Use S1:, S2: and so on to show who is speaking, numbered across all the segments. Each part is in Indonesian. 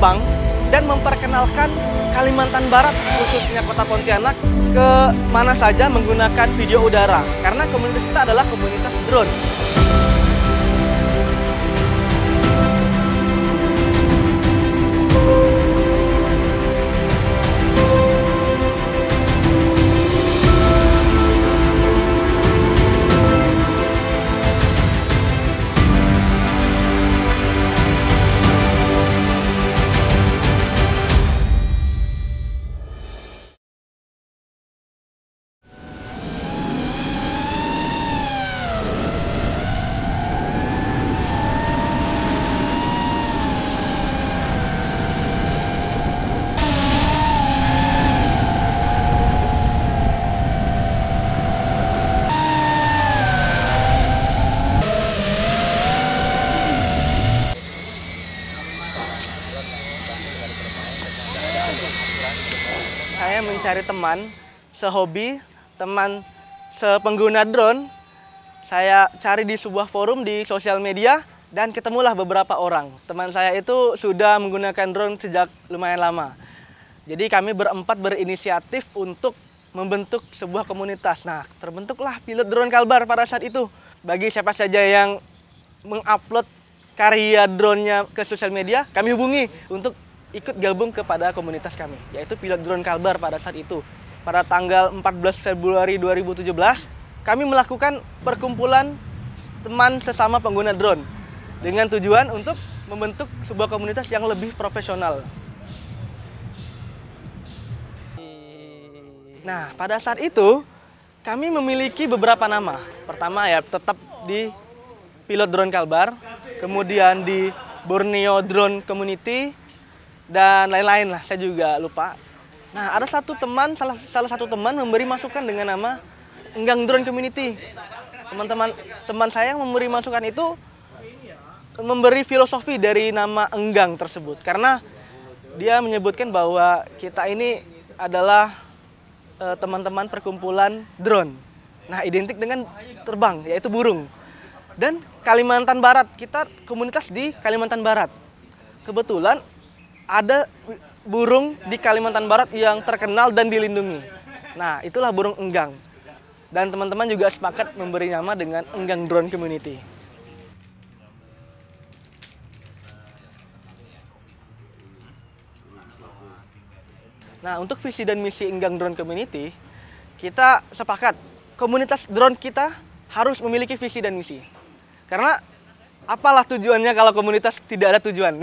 S1: terbang dan memperkenalkan Kalimantan Barat, khususnya kota Pontianak, ke mana saja menggunakan video udara. Karena komunitas kita adalah komunitas drone. Saya mencari teman sehobi, teman sepengguna drone. Saya cari di sebuah forum di sosial media dan ketemulah beberapa orang. Teman saya itu sudah menggunakan drone sejak lumayan lama. Jadi kami berempat berinisiatif untuk membentuk sebuah komunitas. Nah, terbentuklah Pilot Drone Kalbar pada saat itu. Bagi siapa saja yang mengupload karya drone-nya ke sosial media, kami hubungi untuk ikut gabung kepada komunitas kami, yaitu Pilot Drone Kalbar pada saat itu. Pada tanggal 14 Februari 2017, kami melakukan perkumpulan teman sesama pengguna drone dengan tujuan untuk membentuk sebuah komunitas yang lebih profesional. Nah, pada saat itu, kami memiliki beberapa nama. Pertama ya tetap di Pilot Drone Kalbar, kemudian di Borneo Drone Community, dan lain-lain lah, saya juga lupa. Nah, ada satu teman, salah satu teman memberi masukan dengan nama Enggang Drone Community. Teman saya yang memberi masukan itu memberi filosofi dari nama Enggang tersebut, karena dia menyebutkan bahwa kita ini adalah teman-teman perkumpulan drone. Nah, identik dengan terbang, yaitu burung. Dan Kalimantan Barat, kita komunitas di Kalimantan Barat. Kebetulan ada burung di Kalimantan Barat yang terkenal dan dilindungi. Nah, itulah burung enggang. Dan teman-teman juga sepakat memberi nama dengan Enggang Drone Community. Nah, untuk visi dan misi Enggang Drone Community, kita sepakat komunitas drone kita harus memiliki visi dan misi. Karena apalah tujuannya kalau komunitas tidak ada tujuan?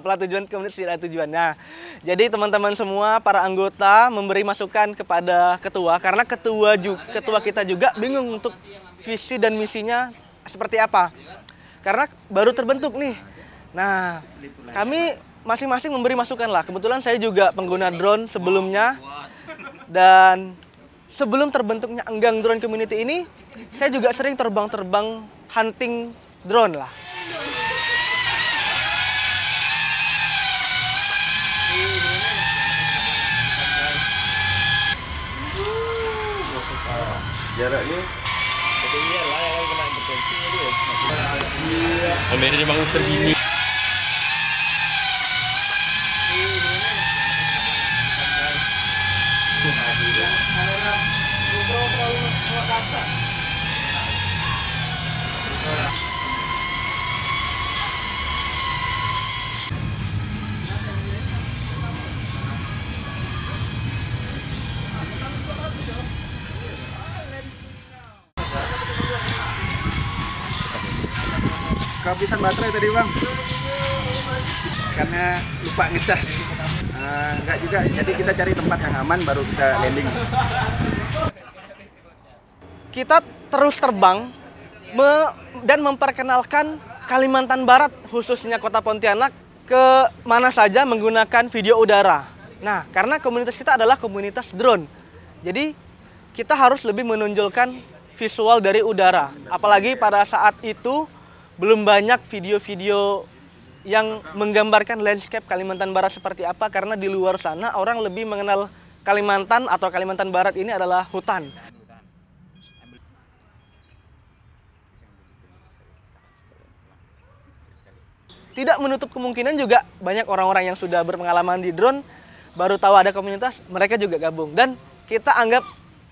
S1: Apalah tujuan komunitas tidak ada tujuan? Nah, jadi teman-teman semua, para anggota memberi masukan kepada ketua, karena ketua kita juga bingung untuk visi dan misinya seperti apa. Karena baru terbentuk nih. Nah, kami masing-masing memberi masukan lah. Kebetulan saya juga pengguna drone sebelumnya, dan sebelum terbentuknya Enggang Drone Community ini, saya juga sering terbang-terbang hunting drone lah.
S2: Jaraknya ketinggian lah yang kena intervensinya dia. Ambil dia bangun segini.
S3: Kehabisan baterai tadi bang, karena lupa ngecas. Enggak juga, jadi kita cari tempat yang aman baru kita landing.
S1: Kita terus terbang dan memperkenalkan Kalimantan Barat, khususnya kota Pontianak, ke mana saja menggunakan video udara. Nah, karena komunitas kita adalah komunitas drone, jadi kita harus lebih menonjolkan visual dari udara. Apalagi pada saat itu belum banyak video-video yang menggambarkan landscape Kalimantan Barat seperti apa, karena di luar sana orang lebih mengenal Kalimantan atau Kalimantan Barat ini adalah hutan. tidak menutup kemungkinan juga banyak orang-orang yang sudah berpengalaman di drone, baru tahu ada komunitas, mereka juga gabung. Dan kita anggap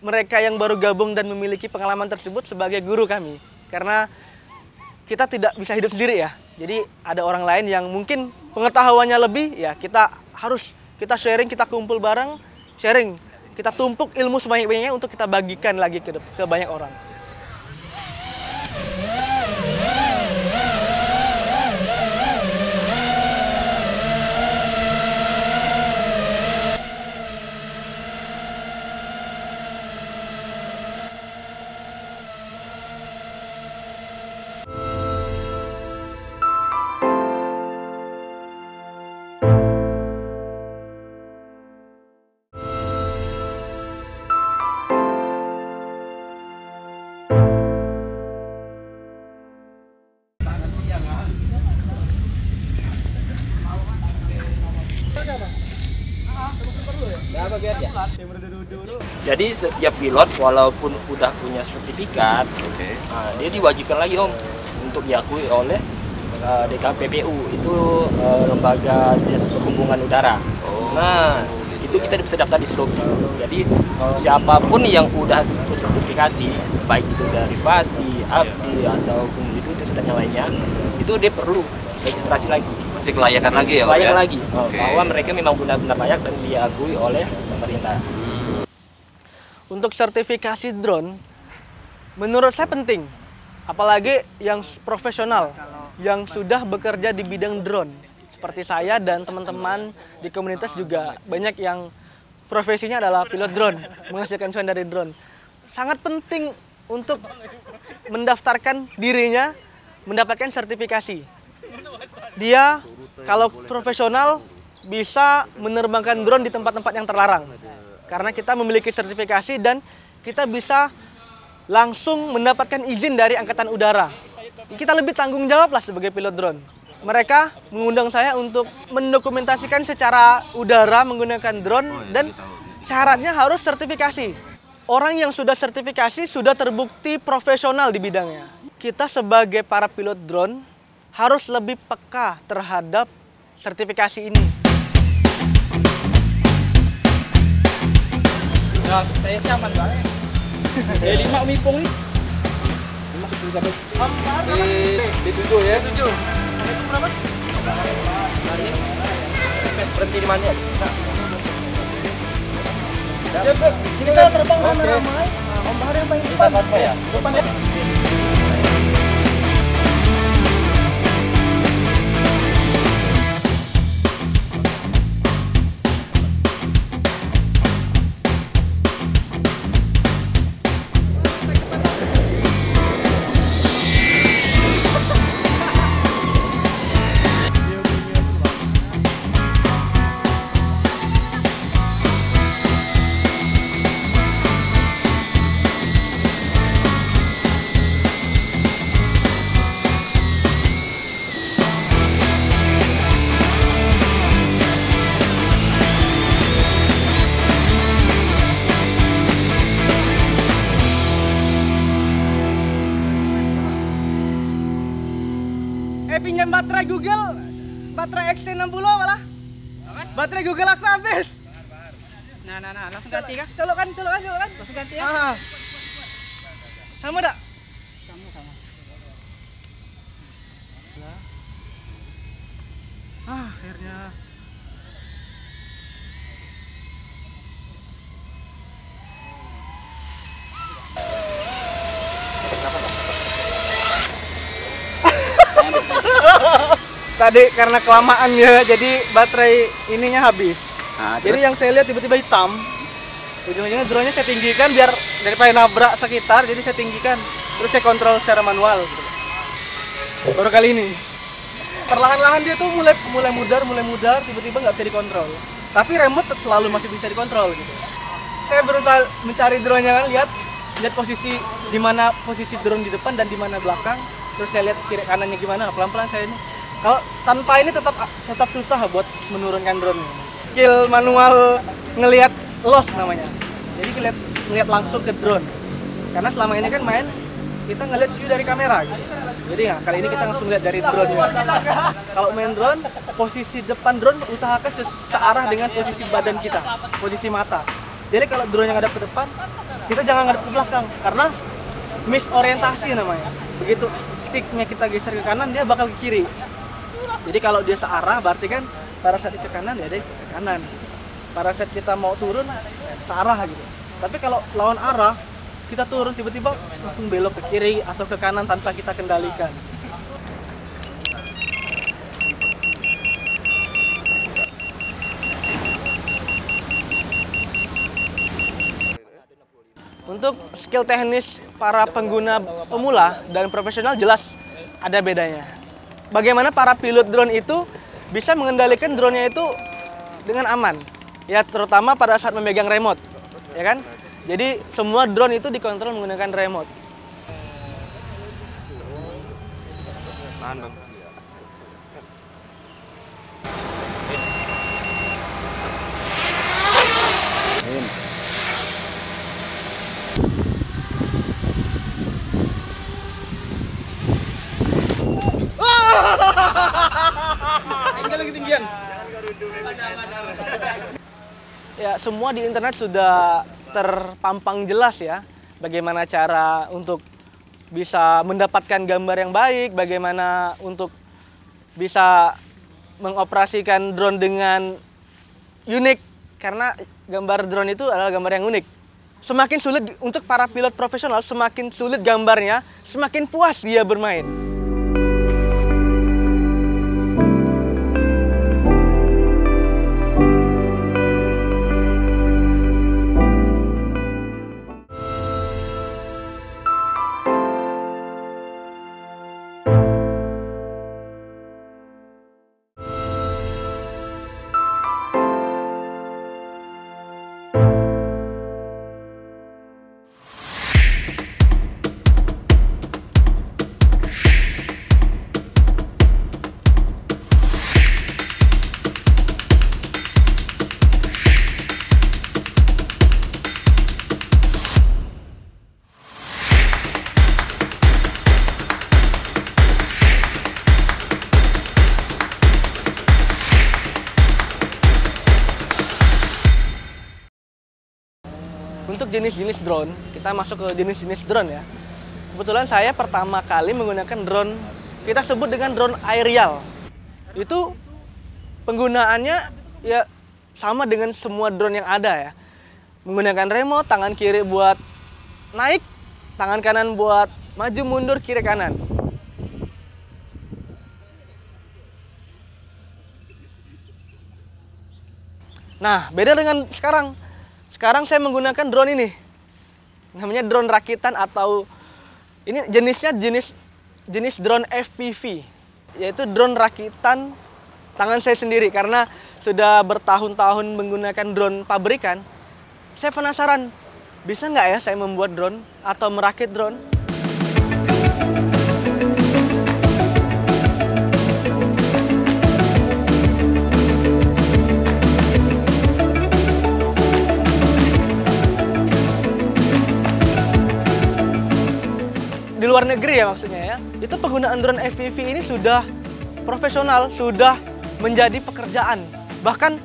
S1: mereka yang baru gabung dan memiliki pengalaman tersebut sebagai guru kami. Karena kita tidak bisa hidup sendiri ya. Jadi ada orang lain yang mungkin pengetahuannya lebih, ya kita sharing, kita kumpul bareng, sharing. Kita tumpuk ilmu sebanyak-banyaknya untuk kita bagikan lagi ke banyak orang.
S4: Jadi setiap pilot walaupun udah punya sertifikat, dia diwajibkan lagi Om untuk diakui oleh DKPPU, itu lembaga dinas perhubungan udara. Nah itu kita bisa daftar di Slobi. Jadi siapapun yang udah sertifikasi, baik itu dari PASI, API atau kemudian dan yang lainnya, itu dia perlu registrasi lagi.
S2: Mesti kelayakan lagi ya?
S4: Layak lagi, bahwa mereka memang benar-benar layak dan diakui oleh pemerintah.
S1: Untuk sertifikasi drone, menurut saya penting. Apalagi yang profesional, yang sudah bekerja di bidang drone. Seperti saya dan teman-teman di komunitas juga banyak yang profesinya adalah pilot drone, menghasilkan cuan dari drone. Sangat penting untuk mendaftarkan dirinya, mendapatkan sertifikasi. Dia kalau profesional bisa menerbangkan drone di tempat-tempat yang terlarang. Karena kita memiliki sertifikasi dan kita bisa langsung mendapatkan izin dari Angkatan Udara. Kita lebih tanggung jawab lah sebagai pilot drone. Mereka mengundang saya untuk mendokumentasikan secara udara menggunakan drone dan syaratnya harus sertifikasi. Orang yang sudah sertifikasi sudah terbukti profesional di bidangnya. Kita sebagai para pilot drone harus lebih peka terhadap sertifikasi ini.
S4: Nah, saya sih aman banget. 5 mipung nih. Di 7 ya. 7. Itu berapa? Berhenti di mana?
S1: Kita terbang ramai-ramai. Om Bahar yang paling depan. Depan ya. Pinjam baterai Google, baterai X60 malah. Baterai Google aku habis. Nah, langsung ganti kah? Colokan. Langsung ganti ya. Sama dak? Sama. Akhirnya. Tadi karena kelamaan ya, jadi baterai ininya habis. Jadi yang saya lihat tiba-tiba hitam. Ujung-ujungnya drone-nya saya tinggikan biar daripada nabrak sekitar, jadi saya tinggikan. Terus saya kontrol secara manual. Baru kali ini. Perlahan-lahan dia tuh mulai mudar, tiba-tiba nggak bisa dikontrol. Tapi remote selalu masih bisa dikontrol gitu. Saya berusaha mencari drone-nya, lihat posisi di mana posisi drone di depan dan di mana belakang. Terus saya lihat kiri kanannya gimana, pelan-pelan saya ini. Kalau tanpa ini tetap susah buat menurunkan drone. Skill manual ngelihat loss namanya. Jadi ngelihat langsung ke drone. Karena selama ini kan main kita ngeliat view dari kamera gitu. Jadi ya, kali ini kita langsung lihat dari drone-nya. Kalau main drone, posisi depan drone usahakan searah dengan posisi badan kita, posisi mata. Jadi kalau drone yang ngadap ke depan, kita jangan ngadap ke belakang karena misorientasi namanya. Begitu sticknya kita geser ke kanan, dia bakal ke kiri. Jadi kalau dia searah, berarti kan pada saat ke kanan ya dia ke kanan. Pada saat kita mau turun, searah gitu. Tapi kalau lawan arah, kita turun tiba-tiba langsung belok ke kiri atau ke kanan tanpa kita kendalikan. Untuk skill teknis para pengguna pemula dan profesional jelas ada bedanya. Bagaimana para pilot drone itu bisa mengendalikan drone-nya itu dengan aman. Ya terutama pada saat memegang remote, ya kan? Jadi semua drone itu dikontrol menggunakan remote. Tinggal ketinggian. Ya, semua di internet sudah terpampang jelas ya. Bagaimana cara untuk bisa mendapatkan gambar yang baik, bagaimana untuk bisa mengoperasikan drone dengan unik. Karena gambar drone itu adalah gambar yang unik. Semakin sulit untuk para pilot profesional, semakin sulit gambarnya, semakin puas dia bermain. Untuk jenis-jenis drone, kita masuk ke jenis-jenis drone ya. Kebetulan saya pertama kali menggunakan drone, kita sebut dengan drone aerial. Itu penggunaannya ya sama dengan semua drone yang ada ya. Menggunakan remote, tangan kiri buat naik, tangan kanan buat maju mundur kiri kanan. Nah, beda dengan sekarang. Sekarang saya menggunakan drone ini, namanya drone rakitan atau ini jenisnya jenis drone FPV, yaitu drone rakitan tangan saya sendiri karena sudah bertahun-tahun menggunakan drone pabrikan. Saya penasaran, bisa nggak ya saya membuat drone atau merakit drone? Di luar negeri ya maksudnya ya, itu penggunaan drone FPV ini sudah profesional, sudah menjadi pekerjaan. Bahkan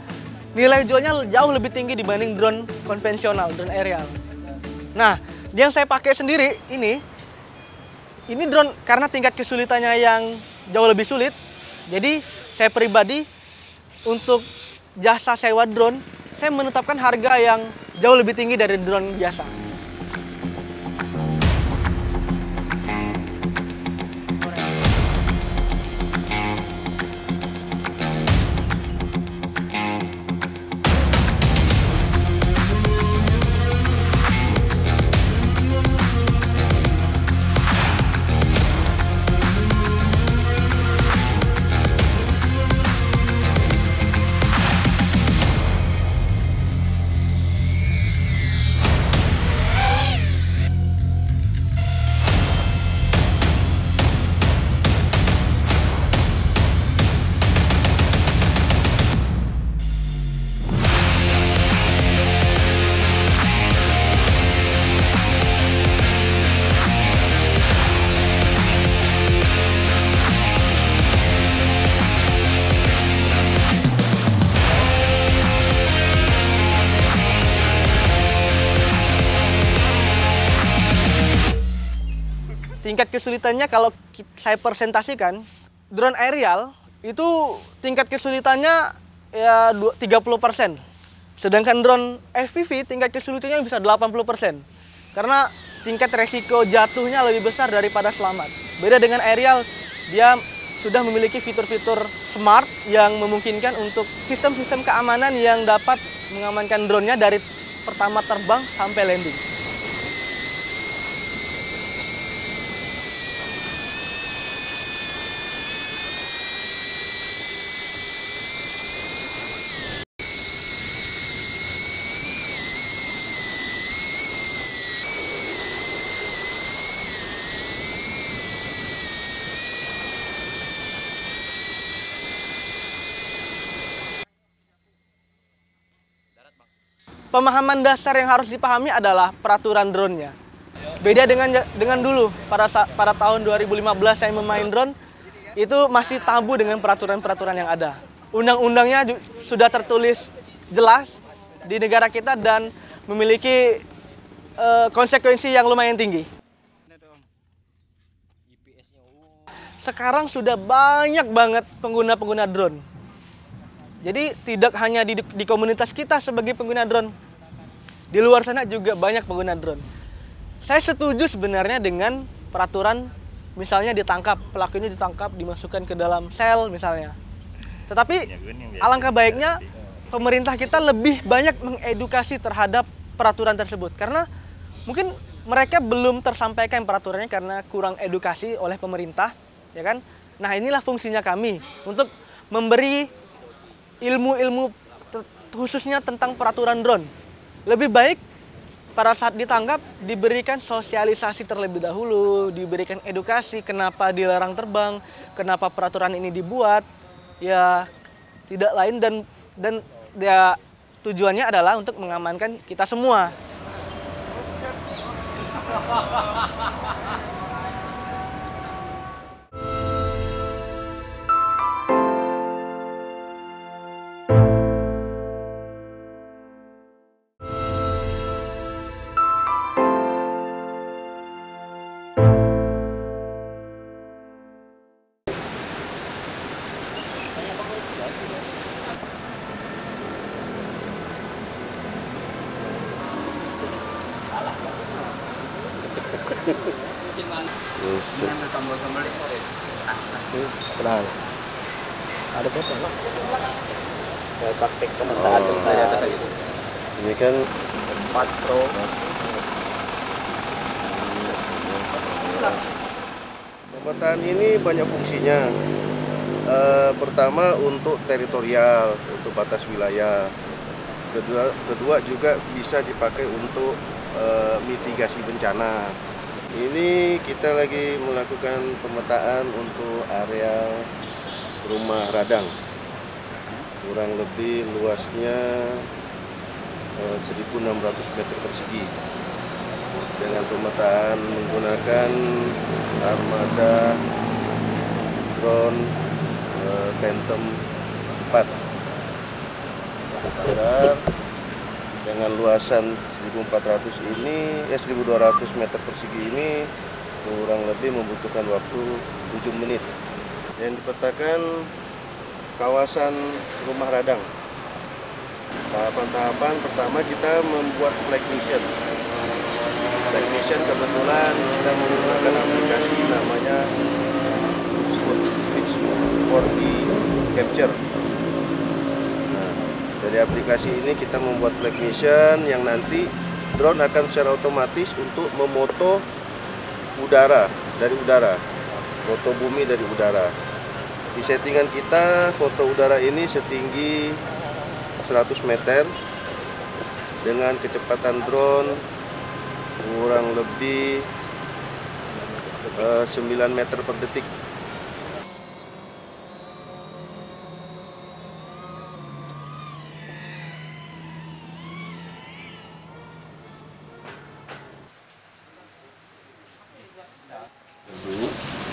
S1: nilai jualnya jauh lebih tinggi dibanding drone konvensional, drone aerial. Nah, yang saya pakai sendiri ini drone karena tingkat kesulitannya yang jauh lebih sulit. Jadi saya pribadi untuk jasa sewa drone, saya menetapkan harga yang jauh lebih tinggi dari drone biasa. tingkat kesulitannya kalau saya presentasikan, drone aerial itu tingkat kesulitannya ya 30%. Sedangkan drone FPV tingkat kesulitannya bisa 80%. Karena tingkat resiko jatuhnya lebih besar daripada selamat. Beda dengan aerial, dia sudah memiliki fitur-fitur smart yang memungkinkan untuk sistem-sistem keamanan yang dapat mengamankan drone-nya dari pertama terbang sampai landing. Pemahaman dasar yang harus dipahami adalah peraturan drone-nya. Beda dengan dulu, pada tahun 2015 saya memain drone, itu masih tabu dengan peraturan-peraturan yang ada. Undang-undangnya sudah tertulis jelas di negara kita dan memiliki konsekuensi yang lumayan tinggi. Sekarang sudah banyak banget pengguna-pengguna drone. Jadi tidak hanya di komunitas kita sebagai pengguna drone, di luar sana juga banyak pengguna drone. Saya setuju sebenarnya dengan peraturan, misalnya ditangkap, pelaku ini ditangkap, dimasukkan ke dalam sel misalnya. Tetapi alangkah baiknya pemerintah kita lebih banyak mengedukasi terhadap peraturan tersebut. Karena mungkin mereka belum tersampaikan peraturannya karena kurang edukasi oleh pemerintah, ya kan? Nah, inilah fungsinya kami untuk memberi ilmu-ilmu khususnya tentang peraturan drone. Lebih baik pada saat ditangkap diberikan sosialisasi terlebih dahulu, diberikan edukasi kenapa dilarang terbang, kenapa peraturan ini dibuat. Ya tidak lain dan ya tujuannya adalah untuk mengamankan kita semua.
S4: Setelah ada foto lah. Praktek pemetaan sebenarnya atas aja sih.
S5: Ini kan
S4: 4 Pro.
S5: pemetaan ini banyak fungsinya. Pertama untuk teritorial, untuk batas wilayah. Kedua juga bisa dipakai untuk mitigasi bencana. Ini kita lagi melakukan pemetaan untuk area rumah radang. Kurang lebih luasnya 1.600 meter persegi. Dengan pemetaan menggunakan armada drone Phantom 4 standar dengan luasan 1.400 ini 1.200 meter persegi ini kurang lebih membutuhkan waktu 7 menit. Yang dipetakan kawasan rumah radang. Tahapan-tahapan pertama kita membuat flag mission. Flag mission kebetulan kita menggunakan aplikasi namanya Fix 4D Capture. Dari aplikasi ini kita membuat flag mission yang nanti drone akan secara otomatis untuk memoto udara dari udara, foto bumi dari udara. Di settingan kita foto udara ini setinggi 100 meter dengan kecepatan drone kurang lebih 9 meter per detik.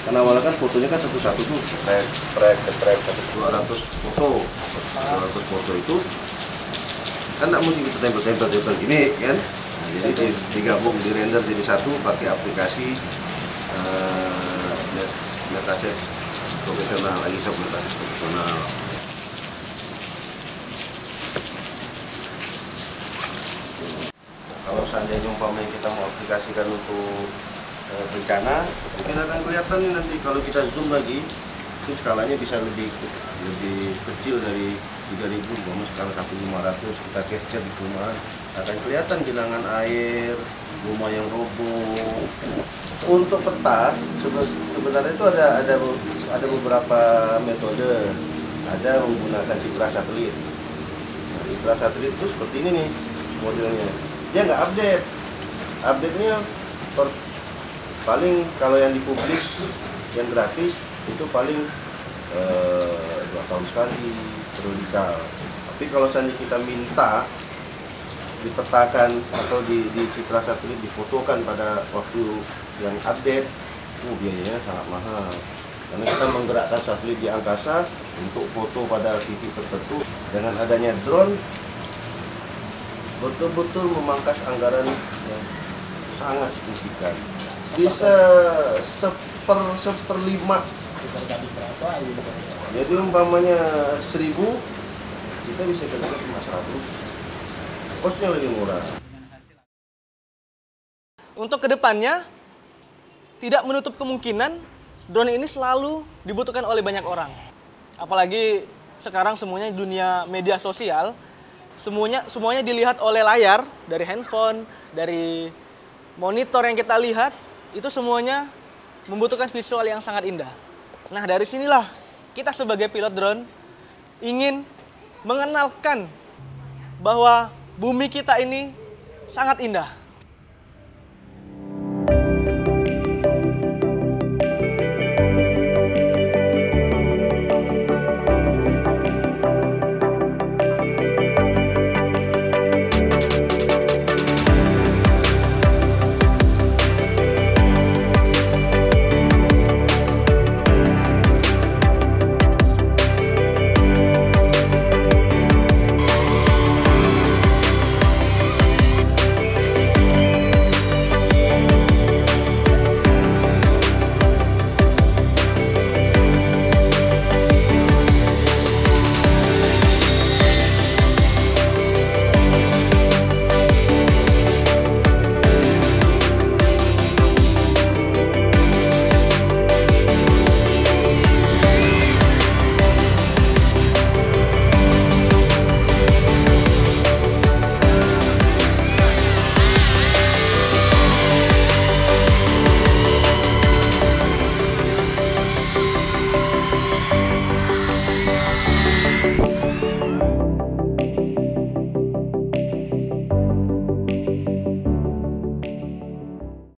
S5: Karena awalnya kan fotonya kan satu-satu tuh, trek 200 foto itu kan nggak mungkin kita tempel-tempel gini kan. Nah, jadi digabung, di render jadi satu pakai aplikasi metases profesional, lagi shop metases profesional. Kalau seandainya umpamanya kita mau aplikasikan untuk bencana, mungkin akan kelihatan nih nanti kalau kita zoom lagi, itu skalanya bisa lebih kecil dari 3.000, umpamanya skala 1.500 kita capture di perumahan, akan kelihatan genangan air, rumah yang roboh. Untuk peta sebenarnya itu ada beberapa metode. Ada menggunakan citra satelit. Nah, citra satelit itu seperti ini nih modelnya. Dia nggak update. Update-nya paling kalau yang dipublish yang gratis itu paling 2 tahun sekali periodikal. Tapi kalau seandainya kita minta dipetakan atau di citra satelit difotokan pada waktu yang update, biayanya sangat mahal. Karena kita menggerakkan satelit di angkasa untuk foto pada titik tertentu. Dengan adanya drone, betul-betul memangkas anggaran yang sangat signifikan. Bisa seperlima. Jadi umpamanya 1.000, kita bisa kerjakan cuma 100. Kosnya lebih murah.
S1: Untuk kedepannya, tidak menutup kemungkinan drone ini selalu dibutuhkan oleh banyak orang. Apalagi sekarang semuanya dunia media sosial, semuanya dilihat oleh layar, dari handphone, dari monitor yang kita lihat, itu semuanya membutuhkan visual yang sangat indah. Nah, dari sinilah kita sebagai pilot drone ingin mengenalkan bahwa bumi kita ini sangat indah.